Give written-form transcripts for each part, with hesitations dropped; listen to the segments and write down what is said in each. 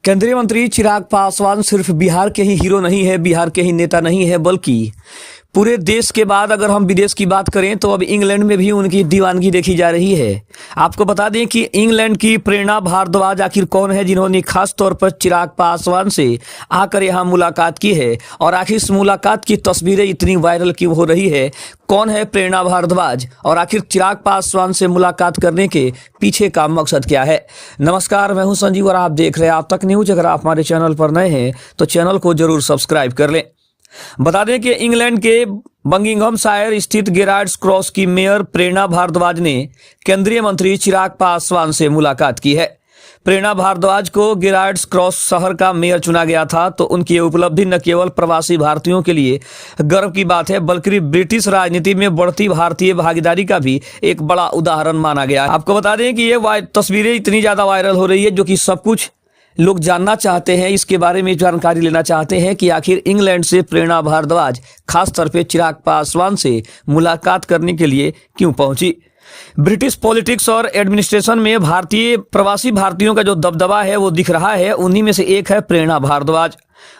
केंद्रीय मंत्री चिराग पासवान सिर्फ बिहार के ही हीरो नहीं है, बिहार के ही नेता नहीं है, बल्कि पूरे देश के बाद अगर हम विदेश की बात करें तो अब इंग्लैंड में भी उनकी दीवानगी देखी जा रही है। आपको बता दें कि इंग्लैंड की प्रेरणा भारद्वाज आखिर कौन है जिन्होंने खास तौर पर चिराग पासवान से आकर यहाँ मुलाकात की है, और आखिर इस मुलाकात की तस्वीरें इतनी वायरल क्यों हो रही है। कौन है प्रेरणा भारद्वाज और आखिर चिराग पासवान से मुलाकात करने के पीछे का मकसद क्या है। नमस्कार, मैं हूं संजीव और आप देख रहे हैं आप तक न्यूज। अगर आप हमारे चैनल पर नए हैं तो चैनल को जरूर सब्सक्राइब कर लें। बता दें कि इंग्लैंड के बकिंघमशायर स्थित गेरार्ड्स क्रॉस की मेयर प्रेरणा भारद्वाज ने केंद्रीय मंत्री चिराग पासवान से मुलाकात की है। प्रेरणा भारद्वाज को गेरार्ड्स क्रॉस शहर का मेयर चुना गया था, तो उनकी ये उपलब्धि न केवल प्रवासी भारतीयों के लिए गर्व की बात है, बल्कि ब्रिटिश राजनीति में बढ़ती भारतीय भागीदारी का भी एक बड़ा उदाहरण माना गया है। आपको बता दें कि ये तस्वीरें इतनी ज्यादा वायरल हो रही है, जो कि सब कुछ लोग जानना चाहते हैं, इसके बारे में जानकारी लेना चाहते हैं कि आखिर इंग्लैंड से प्रेरणा भारद्वाज खास तौर पे चिराग पासवान से मुलाकात करने के लिए क्यों पहुंची। ब्रिटिश पॉलिटिक्स और एडमिनिस्ट्रेशन में भारतीय प्रवासी भारतीयों का जो दबदबा है वो दिख रहा है। उन्हीं में से एक है प्रेरणा भारद्वाज।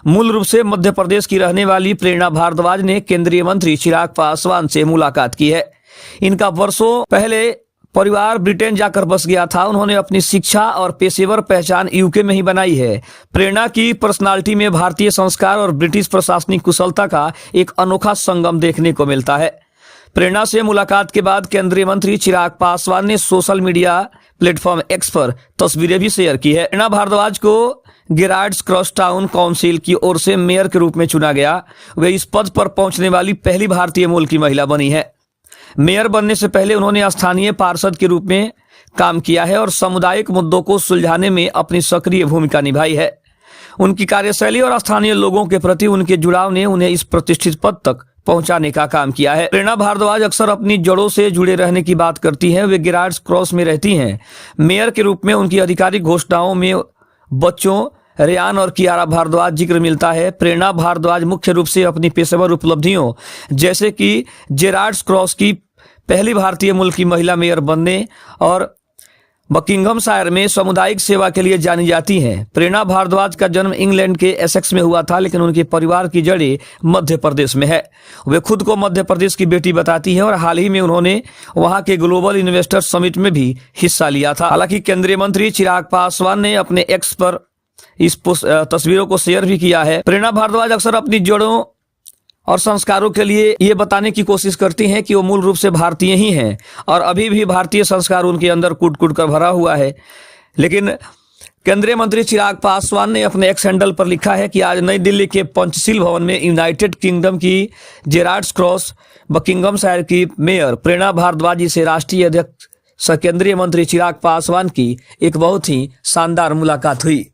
मूल रूप से मध्य प्रदेश की रहने वाली प्रेरणा भारद्वाज ने केंद्रीय मंत्री चिराग पासवान से मुलाकात की है। इनका वर्षों पहले परिवार ब्रिटेन जाकर बस गया था। उन्होंने अपनी शिक्षा और पेशेवर पहचान यूके में ही बनाई है। प्रेरणा की पर्सनालिटी में भारतीय संस्कार और ब्रिटिश प्रशासनिक कुशलता का एक अनोखा संगम देखने को मिलता है। प्रेरणा से मुलाकात के बाद केंद्रीय मंत्री चिराग पासवान ने सोशल मीडिया प्लेटफॉर्म एक्स पर तस्वीरें भी शेयर की है। प्रेरणा भारद्वाज को गेरार्ड्स क्रॉस टाउन काउंसिल की ओर से मेयर के रूप में चुना गया। वे इस पद पर पहुंचने वाली पहली भारतीय मूल की महिला बनी है। मेयर बनने से पहले उन्होंने स्थानीय पार्षद के रूप में काम किया है और सामुदायिक मुद्दों को सुलझाने में अपनी सक्रिय भूमिका निभाई है। उनकी कार्यशैली और स्थानीय लोगों के प्रति उनके जुड़ाव ने उन्हें इस प्रतिष्ठित पद तक पहुंचाने का काम किया है। प्रेरणा भारद्वाज अक्सर अपनी जड़ों से जुड़े रहने की बात करती हैं। वे गेरार्ड्स क्रॉस में रहती हैं। मेयर के रूप में उनकी आधिकारिक घोषणाओं में बच्चों रेयान और कियारा भारद्वाज जिक्र मिलता है। प्रेरणा भारद्वाज मुख्य रूप से अपनी पेशेवर उपलब्धियों जैसे कि गेरार्ड्स क्रॉस की पहली भारतीय मूल की महिला मेयर बनने और बकिंघमशायर में सामुदायिक सेवा के लिए जानी जाती हैं। प्रेरणा भारद्वाज का जन्म इंग्लैंड के एसेक्स में हुआ था, लेकिन उनके परिवार की जड़ें मध्य प्रदेश में है। वे खुद को मध्य प्रदेश की बेटी बताती हैं और हाल ही में उन्होंने वहां के ग्लोबल इन्वेस्टर समिट में भी हिस्सा लिया था। हालांकि केंद्रीय मंत्री चिराग पासवान ने अपने एक्स पर इस तस्वीरों को शेयर भी किया है। प्रेरणा भारद्वाज अक्सर अपनी जड़ों और संस्कारों के लिए ये बताने की कोशिश करती हैं कि वो मूल रूप से भारतीय ही हैं और अभी भी भारतीय संस्कार उनके अंदर कूट कूट कर भरा हुआ है। लेकिन केंद्रीय मंत्री चिराग पासवान ने अपने एक्स हैंडल पर लिखा है कि आज नई दिल्ली के पंचशील भवन में यूनाइटेड किंगडम की गेरार्ड्स क्रॉस बकिंघमशायर की मेयर प्रेरणा भारद्वाज जी से राष्ट्रीय अध्यक्ष केंद्रीय मंत्री चिराग पासवान की एक बहुत ही शानदार मुलाकात हुई।